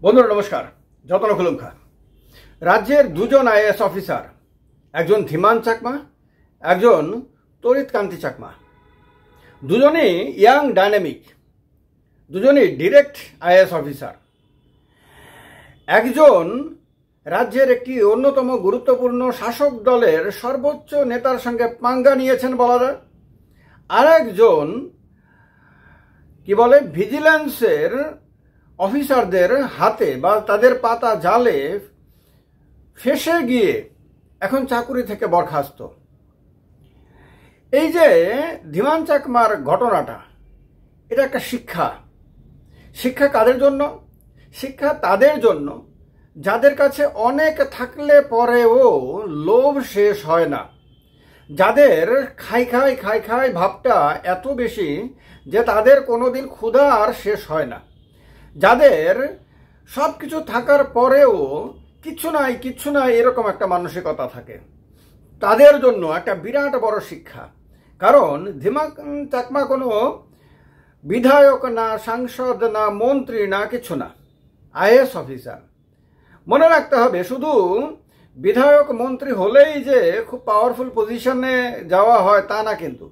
বন্ধুরা নমস্কার। যতন খুলুমখা রাজ্যের দুজন আইএএস অফিসার, একজন ধীমান চাকমা, একজন তড়িৎ কান্তি চাকমা, দুজনেই ইয়াং ডাইনামিক, দুজনেই ডিরেক্ট আইএএস অফিসার। একজন রাজ্যের একটি অন্যতম গুরুত্বপূর্ণ শাসক দলের সর্বোচ্চ নেতার সঙ্গে পাঙ্গা নিয়েছেন বলা যায়, আর একজন কি বলে ভিজিল্যান্সের অফিসারদের হাতে বা তাদের পাতা জালে ফেঁসে গিয়ে এখন চাকুরি থেকে বরখাস্ত। এই যে ধীমান চাকমার ঘটনাটা, এটা একটা শিক্ষা। শিক্ষা কাদের জন্য? শিক্ষা তাদের জন্য যাদের কাছে অনেক থাকলে পরেও লোভ শেষ হয় না, যাদের খাই খাই ভাবটা এত বেশি যে তাদের কোনোদিন ক্ষুধা আর শেষ হয় না, যাদের সব কিছু থাকার পরেও কিচ্ছু নাই এরকম একটা মানসিকতা থাকে, তাদের জন্য একটা বিরাট বড় শিক্ষা। কারণ ধীমান চাকমা কোনো বিধায়ক না, সাংসদ না, মন্ত্রী না, কিছু না, আইএএস অফিসার। মনে রাখতে হবে, শুধু বিধায়ক মন্ত্রী হলেই যে খুব পাওয়ারফুল পজিশনে যাওয়া হয় তা না, কিন্তু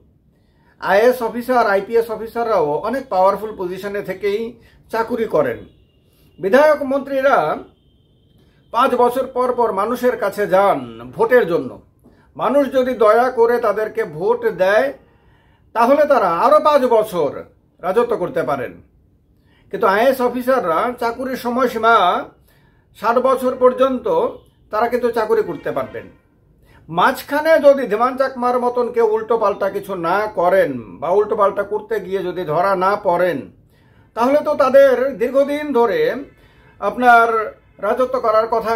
আইএএস অফিসার, আইপিএস অফিসাররাও অনেক পাওয়ারফুল পজিশনে থেকেই চাকুরি করেন। বিধায়ক মন্ত্রীরা 5 বছর পর পর মানুষের কাছে যান ভোটের জন্য। মানুষ যদি দয়া করে তাদেরকে ভোট দেয় তাহলে তারা আরো 5 বছর রাজত্ব করতে পারেন। কিন্তু আইএএস অফিসাররা চাকুরির সময়সীমা 60 বছর পর্যন্ত তারা কিন্তু চাকুরি করতে পারবেন। মাঝখানে যদি ধীমান চাকমার মতন কেউ উল্টো পাল্টা কিছু না করেন বা উল্টো পাল্টা করতে গিয়ে যদি ধরা না পড়েন, তাহলে তো তাদের দীর্ঘদিন ধরে আপনার রাজত্ব করার কথা।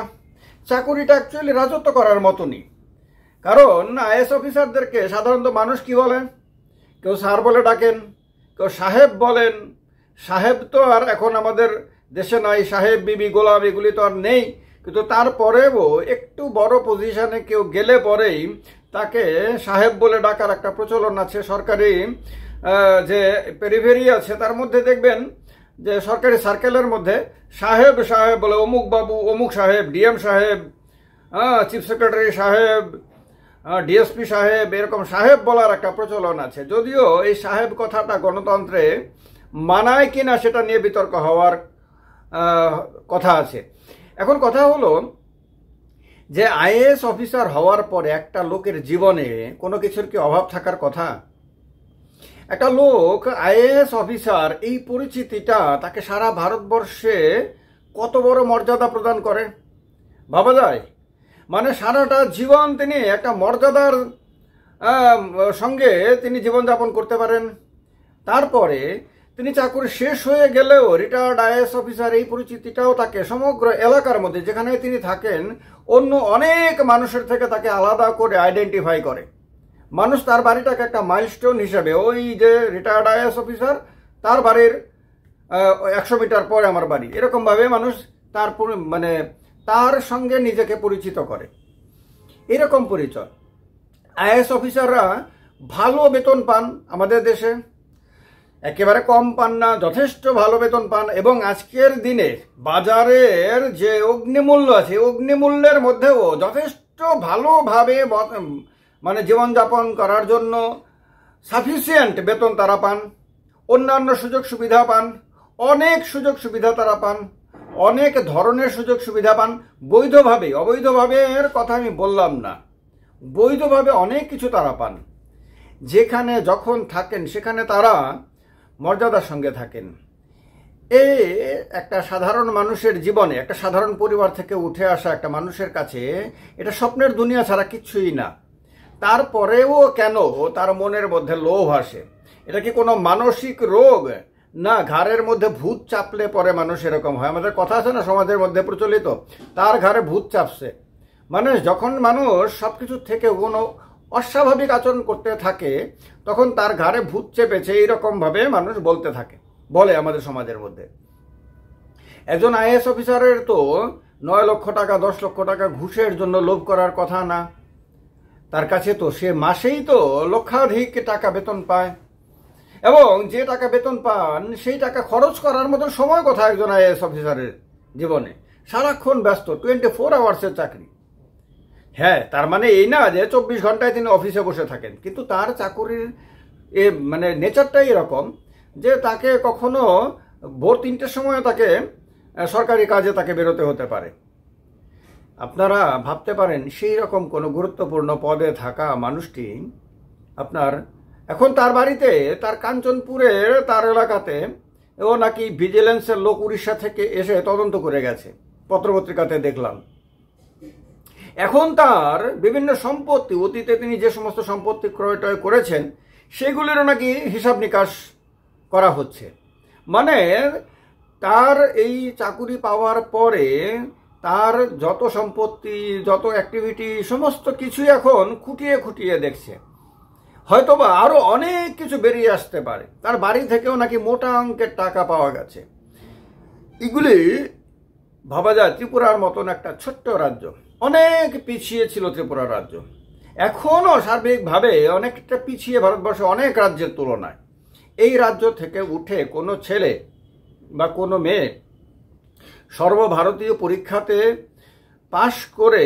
চাকুরিটা অ্যাকচুয়ালি রাজত্ব করার মতনই। কারণ আইএএস অফিসারদেরকে সাধারণত মানুষ কি বলেন? কেউ স্যার বলে ডাকেন, কেউ সাহেব বলেন। সাহেব তো আর এখন আমাদের দেশে নাই, সাহেব বিবি গোলাম এগুলি তো আর নেই। কিন্তু তারপরেও একটু বড় পজিশনে কেউ গেলে পরেই তাকে সাহেব বলে ডাকার একটা প্রচলন আছে। সরকারি যে পেরিফেরি আছে তার মধ্যে দেখবেন যে সরকারি সার্কেলের মধ্যে সাহেব সাহেব বলে অমুক বাবু, অমুক সাহেব, ডিএম সাহেব, চিফ সেক্রেটারি সাহেব, ডিএসপি সাহেব, এরকম সাহেব বলার একটা প্রচলন আছে। যদিও এই সাহেব কথাটা গণতন্ত্রে মানায় কিনা সেটা নিয়ে বিতর্ক হওয়ার কথা আছে। এখন কথা হলো যে আইএএস অফিসার হওয়ার পরে একটা লোকের জীবনে কোনো কিছুর কি অভাব থাকার কথা? একটা লোক আইএএস অফিসার, এই পরিচিতিটা তাকে সারা ভারতবর্ষে কত বড় মর্যাদা প্রদান করে ভাবা যায়। মানে সারাটা জীবন তিনি একটা মর্যাদার সঙ্গে তিনি জীবনযাপন করতে পারেন। তারপরে তিনি চাকুরি শেষ হয়ে গেলেও রিটায়ার্ড আইএএস অফিসার, এই পরিচিতিটাও তাকে সমগ্র এলাকার মধ্যে যেখানে তিনি থাকেন অন্য অনেক মানুষের থেকে তাকে আলাদা করে আইডেন্টিফাই করে। মানুষ তার বাড়িটাকে একটা মাইলস্টোন হিসেবে, ওই যে রিটায়ার্ড আইএএস অফিসার তার বাড়ির 100 মিটার পরে আমার বাড়ি, এরকমভাবে মানুষ তার মানে তার সঙ্গে নিজেকে পরিচিত করে। এরকম পরিচয়। আইএএস অফিসাররা ভালো বেতন পান আমাদের দেশে, একেবারে কম পান না, যথেষ্ট ভালো বেতন পান। এবং আজকের দিনে বাজারের যে অগ্নিমূল্য আছে, অগ্নিমূল্যের মধ্যেও যথেষ্ট ভালোভাবে মানে জীবনযাপন করার জন্য সাফিসিয়েন্ট বেতন তারা পান, অন্যান্য সুযোগ সুবিধা পান, অনেক সুযোগ সুবিধা তারা পান, অনেক ধরনের সুযোগ সুবিধা পান বৈধভাবে। অবৈধভাবে এর কথা আমি বললাম না, বৈধভাবে অনেক কিছু তারা পান। যেখানে যখন থাকেন সেখানে তারা মর্যাদার সঙ্গে থাকেন। এই একটা সাধারণ মানুষের জীবনে, একটা সাধারণ পরিবার থেকে উঠে আসা একটা মানুষের কাছে এটা স্বপ্নের দুনিয়া ছাড়া কিছুই না। তারপরেও কেন তার মনের মধ্যে লোভ আসে? এটা কি কোনো মানসিক রোগ? না, ঘাড়ের মধ্যে ভূত চাপলে পরে মানুষ এরকম হয়। আমাদের কথা আছে না সমাজের মধ্যে প্রচলিত, তার ঘাড়ে ভূত চাপছে। মানে যখন মানুষ সবকিছু থেকে কোনো অস্বাভাবিক আচরণ করতে থাকে তখন তার ঘাড়ে ভূত চেপেছে, এইরকম ভাবে মানুষ বলতে থাকে, বলে আমাদের সমাজের মধ্যে। একজন আইএএস অফিসারের তো 9 লক্ষ টাকা, 10 লক্ষ টাকা ঘুষের জন্য লোভ করার কথা না। তার কাছে তো সে মাসেই তো লক্ষাধিক টাকা বেতন পায়, এবং যে টাকা বেতন পান সেই টাকা খরচ করার মতো সময় কোথায় একজন আইএএস অফিসারের? জীবনে, সারাক্ষণ ব্যস্ত, 24 আওয়ার্সের চাকরি। হ্যাঁ, তার মানে এই না যে 24 ঘন্টায় তিনি অফিসে বসে থাকেন, কিন্তু তার চাকুরির মানে নেচারটাই এরকম যে তাকে কখনো ভোর 3টের সময় তাকে সরকারি কাজে তাকে বেরোতে হতে পারে। আপনারা ভাবতে পারেন সেই রকম কোনো গুরুত্বপূর্ণ পদে থাকা মানুষটি আপনার এখন তার বাড়িতে, তার কাঞ্চনপুরের তার এলাকাতে ও নাকি ভিজিলেন্সের লোক উড়িষ্যা থেকে এসে তদন্ত করে গেছে, পত্রপত্রিকাতে দেখলাম। এখন তার বিভিন্ন সম্পত্তি, অতীতে তিনি যে সমস্ত সম্পত্তি ক্রয় টয় করেছেন সেগুলিরও নাকি হিসাব নিকাশ করা হচ্ছে। মানে তার এই চাকুরি পাওয়ার পরে তার যত সম্পত্তি, যত অ্যাক্টিভিটি, সমস্ত কিছুই এখন খুঁটিয়ে খুঁটিয়ে দেখছে। হয়তোবা আরো অনেক কিছু বেরিয়ে আসতে পারে। তার বাড়ি থেকেও নাকি মোটা অঙ্কের টাকা পাওয়া গেছে। এগুলি ভাবা যায় ত্রিপুরার মতন একটা ছোট্ট রাজ্য, অনেক পিছিয়ে ছিল ত্রিপুরা রাজ্য, এখনো সার্বিকভাবে অনেকটা পিছিয়ে ভারতবর্ষে অনেক রাজ্যের তুলনায়। এই রাজ্য থেকে উঠে কোনো ছেলে বা কোনো মেয়ে সর্বভারতীয় পরীক্ষাতে পাশ করে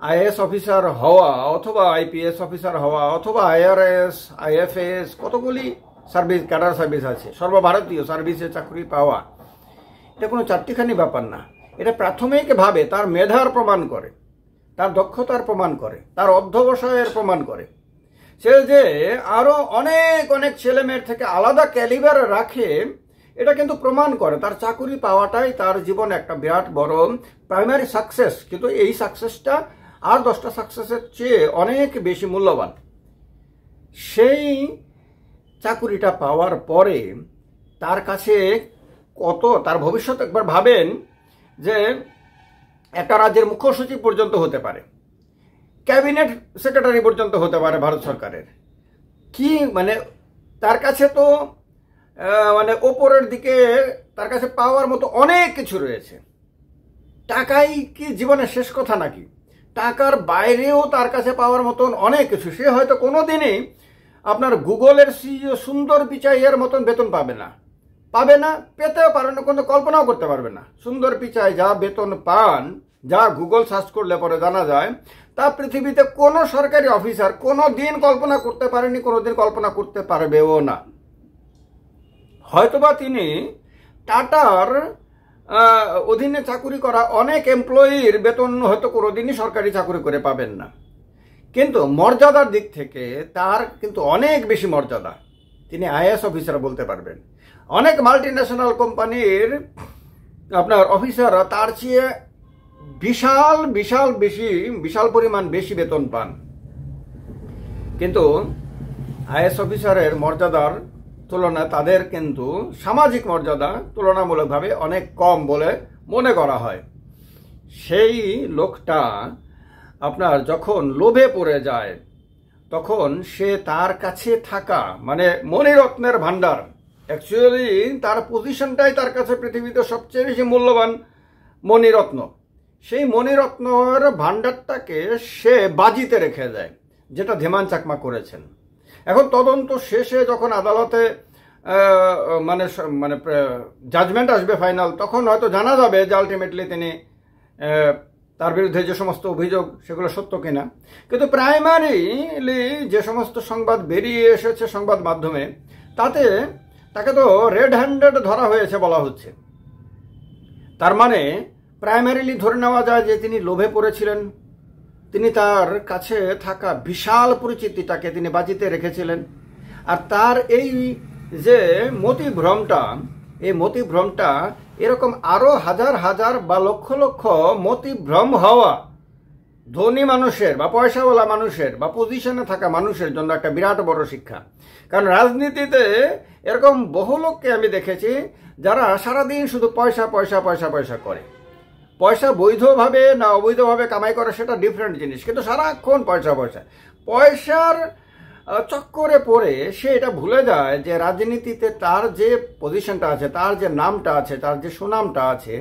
আইএএস অফিসার হওয়া অথবা আইপিএস অফিসার হওয়া অথবা আইআরএস, আইএফএস, কতগুলি সার্ভিস, ক্যাডার সার্ভিস আছে, সর্বভারতীয় সার্ভিসে চাকরি পাওয়া, এটা কোনো চারটিখানি ব্যাপার না। এটা প্রাথমিকভাবে তার মেধার প্রমাণ করে, তার দক্ষতার প্রমাণ করে, তার অধ্যবসায়ের প্রমাণ করে। সে যে আরো অনেক অনেক ছেলে মেয়ের থেকে আলাদা ক্যালিবার রাখে, এটা কিন্তু প্রমাণ করে। তার চাকরি পাওয়াটাই তার জীবনে একটা বিরাট বড় প্রাইমারি সাকসেস, কিন্তু এই সাকসেসটা আর 10টা সাকসেসের চেয়ে অনেক বেশি মূল্যবান। সেই চাকুরিটা পাওয়ার পরে তার কাছে কত তার ভবিষ্যৎ একবার ভাবেন যে একটা রাজ্যের মুখ্য সচিব পর্যন্ত হতে পারে, ক্যাবিনেট সেক্রেটারি পর্যন্ত হতে পারে ভারত সরকারের। কি মানে তার কাছে তো মানে ওপরের দিকে তার কাছে পাওয়ার মতো অনেক কিছু রয়েছে। টাকাই কি জীবনের শেষ কথা নাকি? টাকার বাইরেও তার কাছে পাওয়ার মতন অনেক কিছু। সে হয়তো কোনোদিনই আপনার গুগলের সিইও সুন্দর পিচাইয়ের মতন বেতন পাবে না, পেতেও পারবে না, কোনো কল্পনাও করতে পারবে না। সুন্দর পিচাই যা বেতন পান, যা গুগল সার্চ করলে পরে জানা যায়, তা পৃথিবীতে কোনো সরকারি অফিসার কোনো দিন কল্পনা করতে পারেনি, কোনোদিন কল্পনা করতে পারবেও না। হয়তোবা তিনি টাটার অধীনে চাকুরি করা অনেক এমপ্লয়ির বেতন হয়তো কোনোদিনই সরকারি চাকুরি করে পাবেন না, কিন্তু মর্যাদার দিক থেকে তার কিন্তু অনেক বেশি মর্যাদা। তিনি আইএএস অফিসার বলতে পারবেন। অনেক মাল্টি ন্যাশনাল কোম্পানির আপনার অফিসাররা তার চেয়ে বিশাল পরিমাণ বেশি বেতন পান, কিন্তু আইএএস অফিসারের মর্যাদার তুলনায় তাদের কিন্তু সামাজিক মর্যাদা তুলনামূলকভাবে অনেক কম বলে মনে করা হয়। সেই লোকটা আপনার যখন লোভে পড়ে যায়, তখন সে তার কাছে থাকা মানে মণিরত্নের ভান্ডার, অ্যাকচুয়ালি তার পজিশনটাই তার কাছে পৃথিবীতে সবচেয়ে বেশি মূল্যবান মণিরত্ন। সেই মণিরত্নের ভান্ডারটাকে সে বাজিতে রেখে দেয়, যেটা ধীমান চাকমা করেছেন। এখন তদন্ত শেষে যখন আদালতে মানে মানে জাজমেন্ট আসবে ফাইনাল, তখন হয়তো জানা যাবে যে আলটিমেটলি তিনি তার বিরুদ্ধে যে সমস্ত অভিযোগ সেগুলো সত্য কিনা। কিন্তু প্রাইমারিলি যে সমস্ত সংবাদ বেরিয়ে এসেছে সংবাদ মাধ্যমে, তাতে তাকে তো রেড হ্যান্ডেড ধরা হয়েছে বলা হচ্ছে। তার মানে প্রাইমারিলি ধরে নেওয়া যায় যে তিনি লোভে পড়েছিলেন, তিনি তার কাছে থাকা বিশাল পরিচিতিটাকে তিনি বাজিতে রেখেছিলেন। আর তার এই যে মতিভ্রমটা এরকম আরো হাজার হাজার বা লক্ষ লক্ষ মতিভ্রম হওয়া ধনী মানুষের বা পয়সাওয়ালা মানুষের বা পজিশনে থাকা মানুষের জন্য একটা বিরাট বড় শিক্ষা। কারণ রাজনীতিতে এরকম বহু লোককে আমি দেখেছি যারা সারাদিন শুধু পয়সা পয়সা পয়সা পয়সা করে। পয়সা বৈধভাবে না অবৈধভাবে কামাই করে সেটা ডিফারেন্ট জিনিস, কিন্তু সারাক্ষণ পয়সার চক্করে পড়ে সে এটা ভুলে যায় যে রাজনীতিতে তার যে পজিশনটা আছে, তার যে নামটা আছে, তার যে সুনামটা আছে,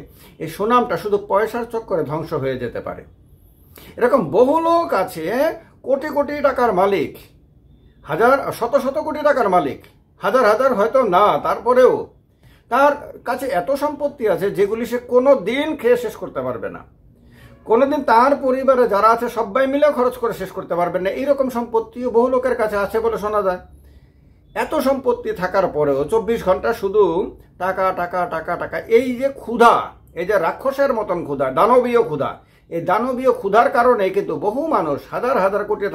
এই সুনামটা শুধু পয়সার চক্করে ধ্বংস হয়ে যেতে পারে। এরকম বহু লোক আছে কোটি কোটি টাকার মালিক, শত শত কোটি টাকার মালিক, হাজার হাজার হয়তো না, তারপরেও তার কাছে এত সম্পত্তি আছে যেগুলি সে কোনো দিন খেয়ে শেষ করতে পারবে না, কোনোদিন তার পরিবারে যারা আছে সবাই মিলে খরচ করে শেষ করতে পারবেন না। এইরকম সম্পত্তিও বহু লোকের কাছে আছে বলে শোনা যায়। এত সম্পত্তি থাকার পরেও 24 ঘন্টা শুধু টাকা টাকা টাকা টাকা। এই যে ক্ষুধা, এই যে রাক্ষসের মতন ক্ষুধা, দানবীয় ক্ষুধা, এই দানবীয় ক্ষুধার কারণে কিন্তু বহু মানুষ হাজার হাজার কোটি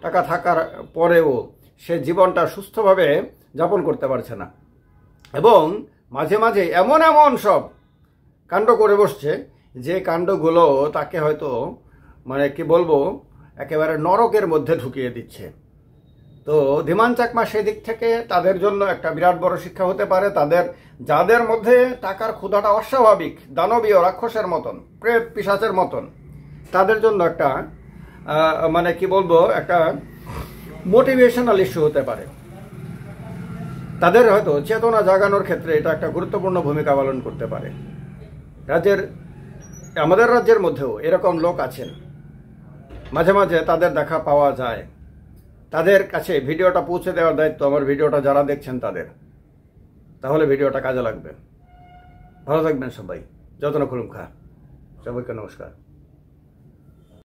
টাকা থাকার পরেও সে জীবনটা সুস্থভাবে যাপন করতে পারছে না, এবং মাঝে মাঝে এমন এমন সব কাণ্ড করে বসছে যে কাণ্ডগুলো তাকে হয়তো মানে কি বলবো একেবারে নরকের মধ্যে ঢুকিয়ে দিচ্ছে। তো ধীমান চাকমা সেই দিক থেকে তাদের জন্য একটা বিরাট বড় শিক্ষা হতে পারে। যাদের মধ্যে টাকার ক্ষুধাটা অস্বাভাবিক, দানবীয় রাক্ষসের মতন, প্রেত পিশাচের মতন, তাদের জন্য একটা মানে কি বলবো একটা মোটিভেশনাল ইস্যু হতে পারে। তাদের হয়তো চেতনা জাগানোর ক্ষেত্রে এটা একটা গুরুত্বপূর্ণ ভূমিকা পালন করতে পারে। আমাদের রাজ্যের মধ্যেও এরকম লোক আছেন, মাঝে মাঝে তাদের দেখা পাওয়া যায়। তাদের কাছে ভিডিওটা পৌঁছে দেওয়ার দায়িত্ব আমার, ভিডিওটা যারা দেখছেন তাদের। তাহলে ভিডিওটা কাজে লাগবে। ভালো থাকবেন সবাই। যত্ন খুলুম খা। সবাইকে নমস্কার।